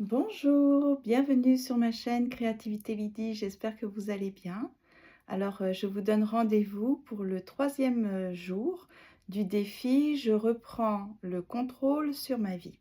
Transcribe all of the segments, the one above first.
Bonjour, bienvenue sur ma chaîne Créativité Lydie, j'espère que vous allez bien. Alors, je vous donne rendez-vous pour le troisième jour du défi «Je reprends le contrôle sur ma vie».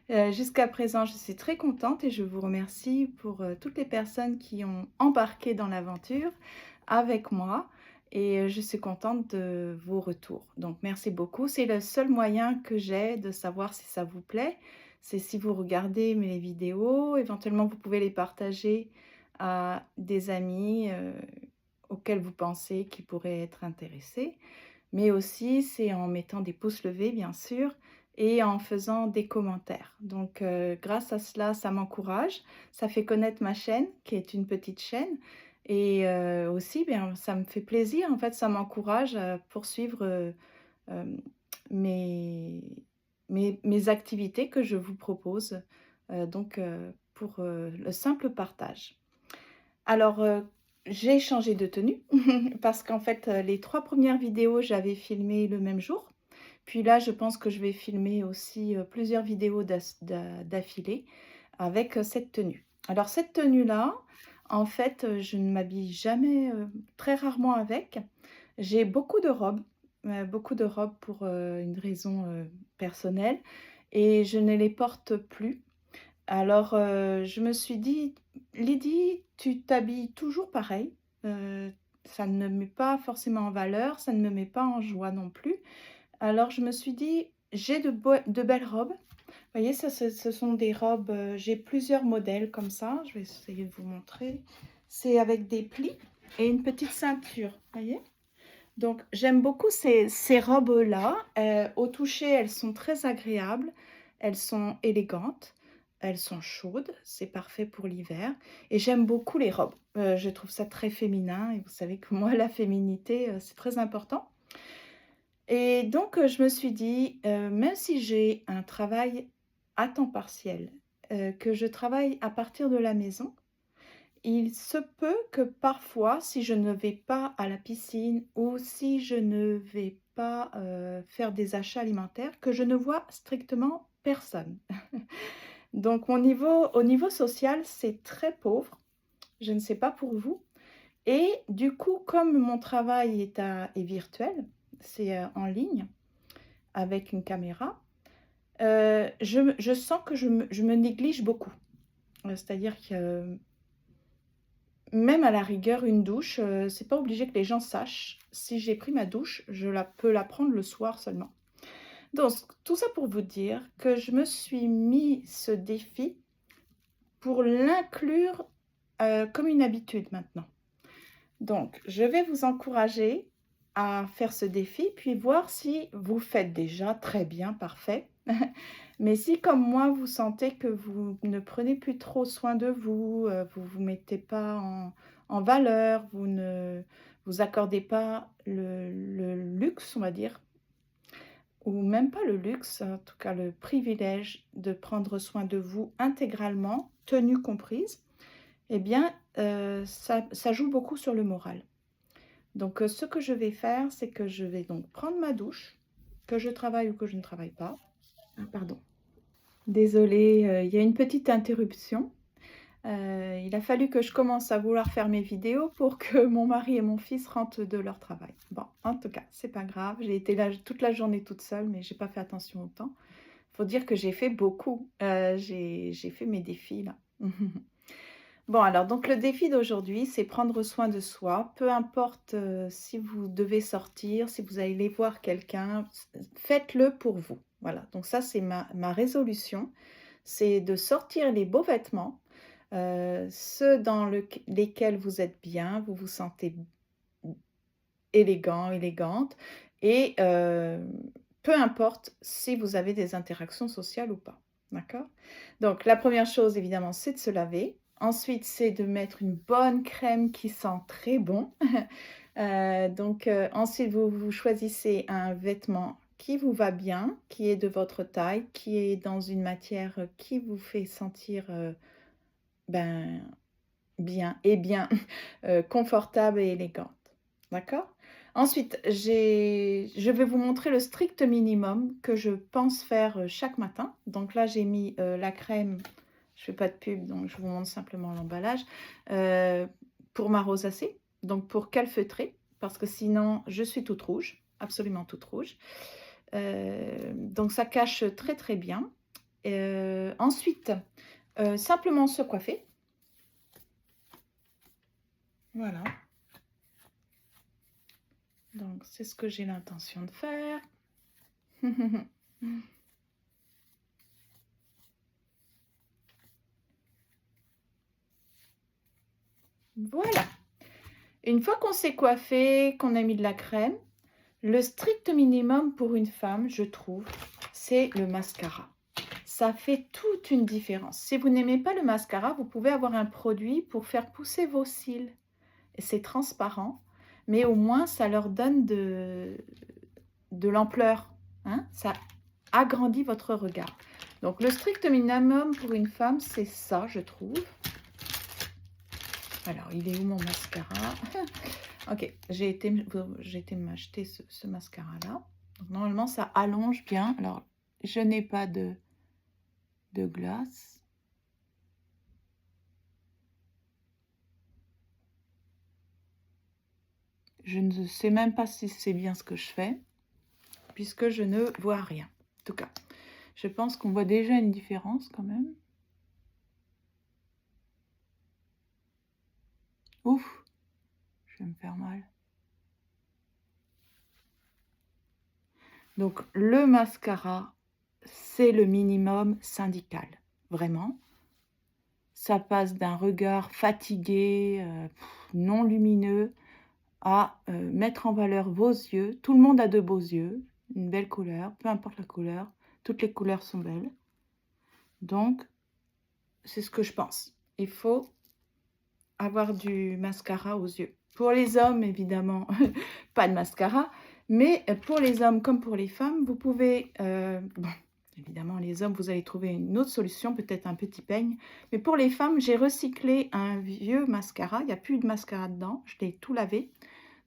Jusqu'à présent, je suis très contente et je vous remercie pour toutes les personnes qui ont embarqué dans l'aventure avec moi et je suis contente de vos retours. Donc merci beaucoup. C'est le seul moyen que j'ai de savoir si ça vous plaît. C'est si vous regardez mes vidéos, éventuellement vous pouvez les partager à des amis, auxquels vous pensez qu'ils pourraient être intéressés. Mais aussi, c'est en mettant des pouces levés, bien sûr, et en faisant des commentaires. Donc, grâce à cela, ça m'encourage, ça fait connaître ma chaîne, qui est une petite chaîne, et aussi, bien, ça me fait plaisir, en fait, ça m'encourage à poursuivre hem, mes mes activités que je vous propose, pour le simple partage. Alors, j'ai changé de tenue parce qu'en fait, les 3 premières vidéos, j'avais filmé le même jour. Puis là, je pense que je vais filmer aussi, plusieurs vidéos d'affilée avec, cette tenue. Alors cette tenue-là, en fait, je ne m'habille jamais, très rarement avec. J'ai beaucoup de robes pour, une raison, personnelle et je ne les porte plus. Alors, je me suis dit: «Lydie, tu t'habilles toujours pareil, ça ne me met pas forcément en valeur, ça ne me met pas en joie non plus». Alors je me suis dit: «J'ai de belles robes». Vous voyez, ça ce sont des robes, j'ai plusieurs modèles comme ça, je vais essayer de vous montrer. C'est avec des plis et une petite ceinture, vous voyez? Donc j'aime beaucoup ces robes-là, au toucher, elles sont très agréables, elles sont élégantes, elles sont chaudes, c'est parfait pour l'hiver et j'aime beaucoup les robes. Je trouve ça très féminin et vous savez que moi la féminité, c'est très important et donc je me suis dit, même si j'ai un travail à temps partiel, que je travaille à partir de la maison, il se peut que parfois, si je ne vais pas à la piscine ou si je ne vais pas, faire des achats alimentaires, que je ne vois strictement personne. Donc au niveau social, c'est très pauvre, je ne sais pas pour vous et du coup, comme mon travail est virtuel, c'est, en ligne avec une caméra, je sens que je me néglige beaucoup. C'est-à-dire que même à la rigueur, une douche, c'est pas obligé que les gens sachent. Si j'ai pris ma douche, je la peux la prendre le soir seulement. Donc tout ça pour vous dire que je me suis mis ce défi pour l'inclure, comme une habitude maintenant. Donc je vais vous encourager à faire ce défi, puis voir si vous faites déjà très bien, parfait. Mais si comme moi, vous sentez que vous ne prenez plus trop soin de vous, vous vous mettez pas en valeur, vous ne vous accordez pas le luxe, on va dire, ou même pas le luxe, en tout cas le privilège de prendre soin de vous intégralement, tenue comprise, eh bien, ça joue beaucoup sur le moral. Donc, ce que je vais faire, c'est que je vais donc prendre ma douche, que je travaille ou que je ne travaille pas. Ah pardon, désolée, il y a une petite interruption. Il a fallu que je commence à vouloir faire mes vidéos pour que mon mari et mon fils rentrent de leur travail. Bon, en tout cas, c'est pas grave, j'ai été là toute la journée toute seule, mais j'ai pas fait attention au temps. Faut dire que j'ai fait beaucoup, j'ai fait mes défis là. Bon alors donc le défi d'aujourd'hui, c'est prendre soin de soi, peu importe, si vous devez sortir, si vous allez voir quelqu'un, faites-le pour vous. Voilà, donc ça c'est ma résolution, c'est de sortir les beaux vêtements, ceux dans lesquels vous êtes bien, vous vous sentez élégant, élégante et peu importe si vous avez des interactions sociales ou pas. D'accord? Donc la première chose évidemment, c'est de se laver. Ensuite, c'est de mettre une bonne crème qui sent très bon. Ensuite vous choisissez un vêtement qui vous va bien, qui est de votre taille, qui est dans une matière, qui vous fait sentir, ben, bien, confortable et élégante. D'accord? Ensuite, je vais vous montrer le strict minimum que je pense faire, chaque matin. Donc là, j'ai mis, la crème Je fais pas de pub, donc je vous montre simplement l'emballage. Pour ma rosacée, donc pour calfeutrer, parce que sinon je suis toute rouge, absolument toute rouge. Donc ça cache très très bien. Ensuite, simplement se coiffer. Voilà. Donc c'est ce que j'ai l'intention de faire. Voilà. Une fois qu'on s'est coiffé, qu'on a mis de la crème, le strict minimum pour une femme, je trouve, c'est le mascara. Ça fait toute une différence. Si vous n'aimez pas le mascara, vous pouvez avoir un produit pour faire pousser vos cils. C'est transparent, mais au moins ça leur donne de l'ampleur. Hein? Ça agrandit votre regard. Donc le strict minimum pour une femme, c'est ça, je trouve. Alors, il est où mon mascara? Ok, j'ai été m'acheter ce mascara-là. Normalement, ça allonge bien. Alors, je n'ai pas de glace. Je ne sais même pas si c'est bien ce que je fais, puisque je ne vois rien. En tout cas, je pense qu'on voit déjà une différence quand même. Ouf, je vais me faire mal. Donc, le mascara, c'est le minimum syndical, vraiment. Ça passe d'un regard fatigué, non lumineux, à mettre en valeur vos yeux. Tout le monde a de beaux yeux, une belle couleur, peu importe la couleur. Toutes les couleurs sont belles. Donc, c'est ce que je pense. Il faut avoir du mascara aux yeux. Pour les hommes, évidemment, pas de mascara. Mais pour les hommes comme pour les femmes, vous pouvez... bon, évidemment, les hommes, vous allez trouver une autre solution, peut-être un petit peigne. Mais pour les femmes, j'ai recyclé un vieux mascara. Il n'y a plus de mascara dedans. Je l'ai tout lavé.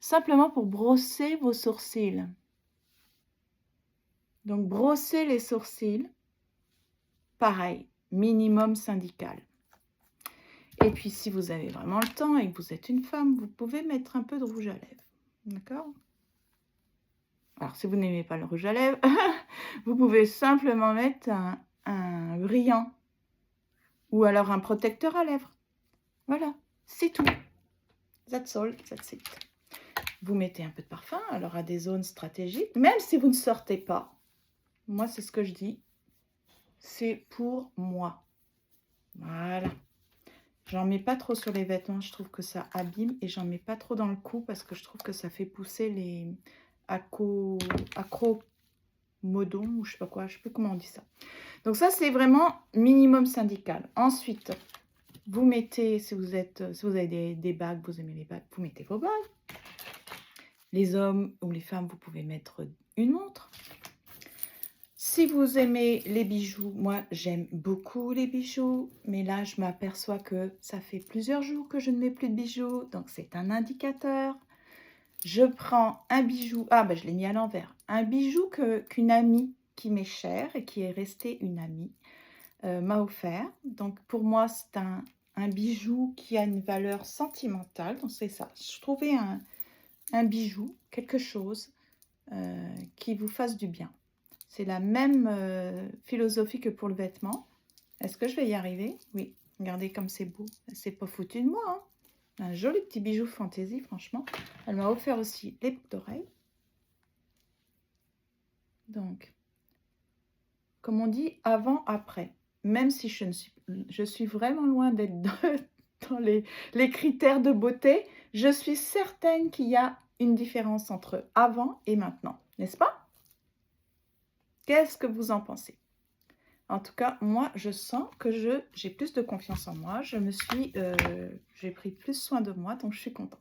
Simplement pour brosser vos sourcils. Donc, brosser les sourcils. Pareil, minimum syndical. Et puis, si vous avez vraiment le temps et que vous êtes une femme, vous pouvez mettre un peu de rouge à lèvres. D'accord? Alors, si vous n'aimez pas le rouge à lèvres, vous pouvez simplement mettre un brillant ou alors un protecteur à lèvres. Voilà, c'est tout. That's all, that's it. Vous mettez un peu de parfum, alors à des zones stratégiques, même si vous ne sortez pas. Moi, c'est ce que je dis. C'est pour moi. Voilà. J'en mets pas trop sur les vêtements, je trouve que ça abîme. Et j'en mets pas trop dans le cou parce que je trouve que ça fait pousser les acromodons, ou je sais pas quoi, je sais plus comment on dit ça. Donc ça, c'est vraiment minimum syndical. Ensuite, vous mettez, si vous avez des bagues, vous aimez les bagues, vous mettez vos bagues. Les hommes ou les femmes, vous pouvez mettre une montre. Si vous aimez les bijoux, moi j'aime beaucoup les bijoux, mais là je m'aperçois que ça fait plusieurs jours que je ne mets plus de bijoux, donc c'est un indicateur. Je prends un bijou, je l'ai mis à l'envers, un bijou qu'une amie qui m'est chère et qui est restée une amie m'a offert. Donc pour moi c'est un bijou qui a une valeur sentimentale, donc c'est ça. Je trouvais un bijou, quelque chose qui vous fasse du bien. C'est la même philosophie que pour le vêtement. Est-ce que je vais y arriver? Oui. Regardez comme c'est beau. C'est pas foutu de moi. Hein. Un joli petit bijou fantaisie, franchement. Elle m'a offert aussi les boucles d'oreilles. Donc, comme on dit, avant, après. Même si je suis vraiment loin d'être dans les critères de beauté, je suis certaine qu'il y a une différence entre avant et maintenant. N'est-ce pas? Qu'est-ce que vous en pensez? En tout cas, moi, je sens que j'ai plus de confiance en moi. J'ai pris plus soin de moi, donc je suis contente.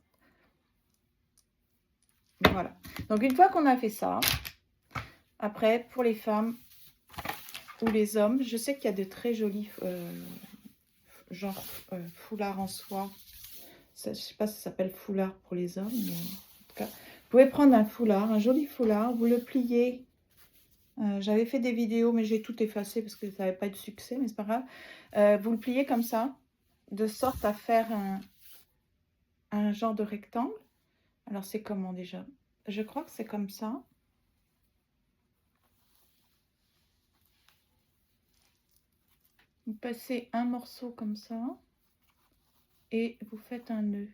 Voilà. Donc, une fois qu'on a fait ça, après, pour les femmes ou les hommes, je sais qu'il y a de très jolis foulards en soie. Ça, je ne sais pas si ça s'appelle foulard pour les hommes, mais en tout cas, vous pouvez prendre un foulard, un joli foulard, vous le pliez J'avais fait des vidéos, mais j'ai tout effacé parce que ça n'avait pas eu de succès, mais c'est pas grave. Vous le pliez comme ça, de sorte à faire un genre de rectangle. Alors, c'est comment déjà? Je crois que c'est comme ça. Vous passez un morceau comme ça et vous faites un nœud.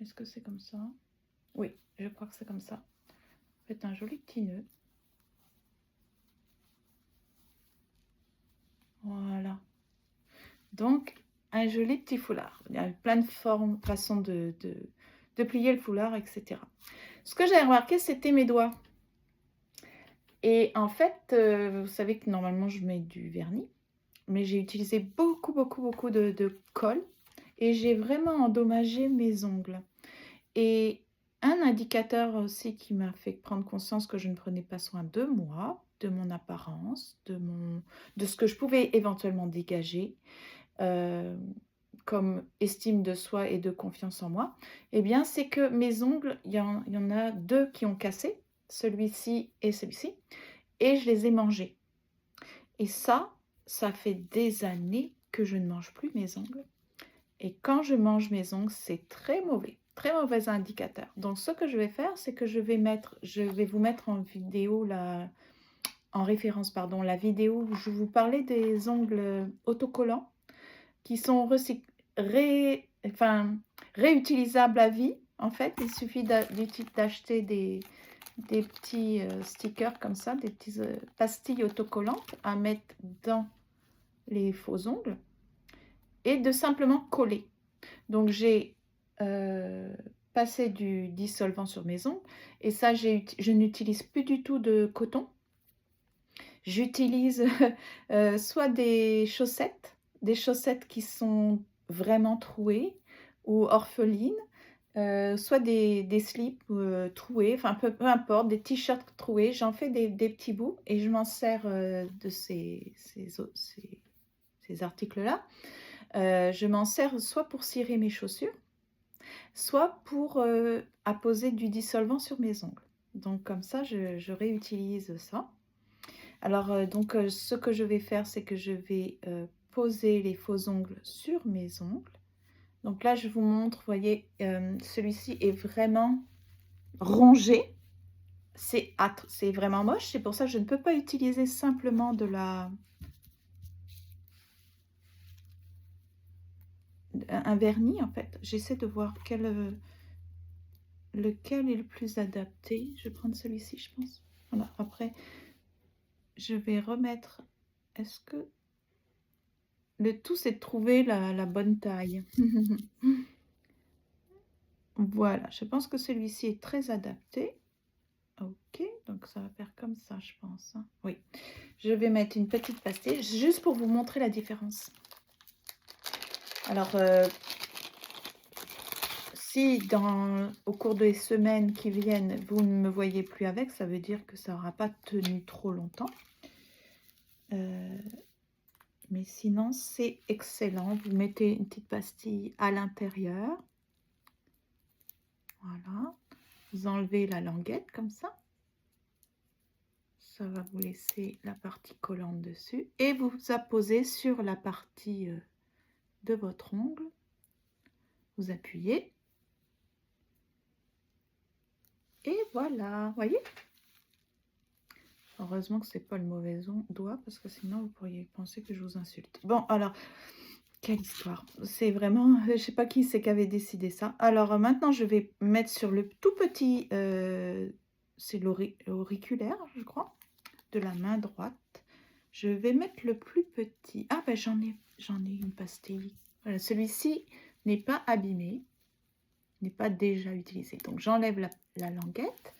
Est-ce que c'est comme ça? Oui, je crois que c'est comme ça. Vous faites un joli petit nœud. Voilà. Donc, un joli petit foulard. Il y a plein de formes, façons de plier le foulard, etc. Ce que j'ai remarqué, c'était mes doigts. Et en fait, vous savez que normalement, je mets du vernis. Mais j'ai utilisé beaucoup de colle. Et j'ai vraiment endommagé mes ongles. Et un indicateur aussi qui m'a fait prendre conscience que je ne prenais pas soin de moi, de mon apparence, de ce que je pouvais éventuellement dégager comme estime de soi et de confiance en moi, eh bien, c'est que mes ongles, il y en a deux qui ont cassé, celui-ci et celui-ci, et je les ai mangés. Et ça fait des années que je ne mange plus mes ongles. Et quand je mange mes ongles, c'est très mauvais indicateur. Donc, ce que je vais faire, c'est que je vais vous mettre en vidéo, en référence, pardon, la vidéo où je vous parlais des ongles autocollants qui sont réutilisables à vie. En fait, il suffit d'acheter des petits stickers comme ça, des petites pastilles autocollantes à mettre dans les faux ongles et de simplement coller. Donc, j'ai passé du dissolvant sur mes ongles et ça, je n'utilise plus du tout de coton. J'utilise soit des chaussettes qui sont vraiment trouées ou orphelines, soit des slips troués, enfin peu importe, des t-shirts troués. J'en fais des petits bouts et je m'en sers de ces articles-là. Je m'en sers soit pour cirer mes chaussures, soit pour apposer du dissolvant sur mes ongles. Donc comme ça, je réutilise ça. Alors, ce que je vais faire, c'est que je vais poser les faux ongles sur mes ongles. Donc là, je vous montre, vous voyez, celui-ci est vraiment rongé. C'est vraiment moche, c'est pour ça que je ne peux pas utiliser simplement un vernis, en fait. J'essaie de voir lequel est le plus adapté. Je vais prendre celui-ci, je pense. Voilà, après, je vais remettre... Est-ce que... Le tout, c'est de trouver la bonne taille. Voilà, je pense que celui-ci est très adapté. Ok, donc ça va faire comme ça, je pense. Hein. Oui, je vais mettre une petite pastille, juste pour vous montrer la différence. Alors, si au cours des semaines qui viennent, vous ne me voyez plus avec, ça veut dire que ça n'aura pas tenu trop longtemps. Mais sinon, c'est excellent. Vous mettez une petite pastille à l'intérieur. Voilà. Vous enlevez la languette comme ça. Ça va vous laisser la partie collante dessus. Et vous apposez sur la partie de votre ongle. Vous appuyez. Et voilà, vous voyez? Heureusement que ce n'est pas le mauvais doigt, parce que sinon vous pourriez penser que je vous insulte. Bon, alors, quelle histoire. C'est vraiment, je ne sais pas qui c'est qui avait décidé ça. Alors, maintenant, je vais mettre sur le tout petit, c'est l'auriculaire, je crois, de la main droite. Je vais mettre le plus petit. Ah, ben j'en ai une pastille. Voilà, celui-ci n'est pas abîmé, n'est pas déjà utilisé. Donc, j'enlève la languette,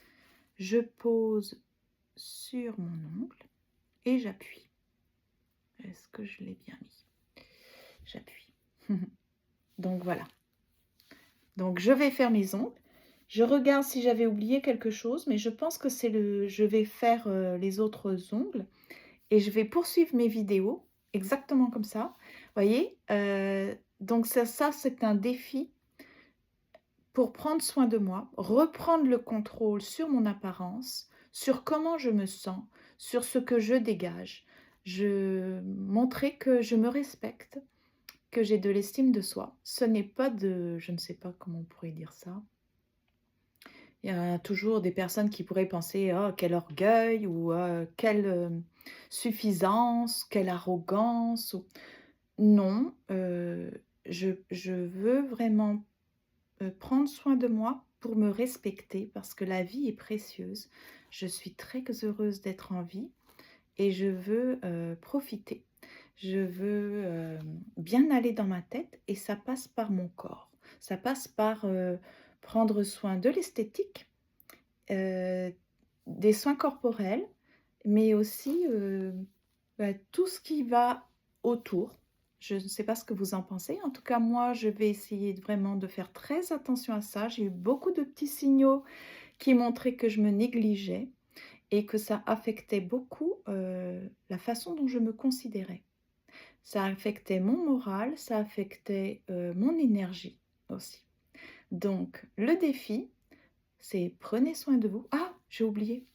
je pose sur mon ongle et j'appuie. Est-ce que je l'ai bien mis? J'appuie. Donc voilà. Donc je vais faire mes ongles. Je regarde si j'avais oublié quelque chose, mais je pense que je vais faire les autres ongles et je vais poursuivre mes vidéos exactement comme ça. Vous voyez, donc ça c'est un défi pour prendre soin de moi, reprendre le contrôle sur mon apparence, sur comment je me sens, sur ce que je dégage. Montrer que je me respecte, que j'ai de l'estime de soi. Ce n'est pas de je ne sais pas comment on pourrait dire ça. Il y a toujours des personnes qui pourraient penser: «Oh quel orgueil» ou «Quelle, suffisance, quelle arrogance» ou non, je veux vraiment, prendre soin de moi pour me respecter parce que la vie est précieuse. Je suis très heureuse d'être en vie et je veux, profiter. Je veux, bien aller dans ma tête et ça passe par mon corps. Ça passe par, prendre soin de l'esthétique, heu, des soins corporels, mais aussi, tout ce qui va autour. Je ne sais pas ce que vous en pensez. En tout cas, moi, je vais essayer vraiment de faire très attention à ça. J'ai eu beaucoup de petits signaux qui montraient que je me négligeais et que ça affectait beaucoup, la façon dont je me considérais. Ça affectait mon moral, ça affectait, mon énergie aussi. Donc le défi, c'est prenez soin de vous. Ah! J'ai oublié,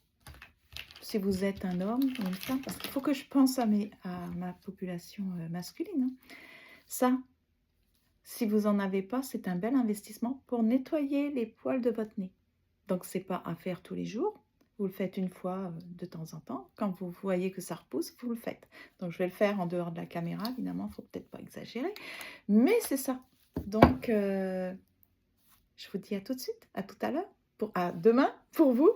si vous êtes un homme ou une femme, parce qu'il faut que je pense à ma population, masculine, hein. Ça, si vous en avez pas, c'est un bel investissement pour nettoyer les poils de votre nez. Donc c'est pas à faire tous les jours, vous le faites une fois, de temps en temps. Quand vous voyez que ça repousse, vous le faites. Donc je vais le faire en dehors de la caméra, évidemment, faut peut-être pas exagérer, mais c'est ça. Donc je vous dis à tout de suite, à tout à l'heure, à demain pour vous,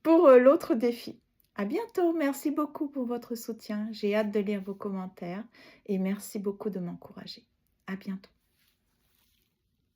pour, l'autre défi. À bientôt, merci beaucoup pour votre soutien. J'ai hâte de lire vos commentaires et merci beaucoup de m'encourager. À bientôt.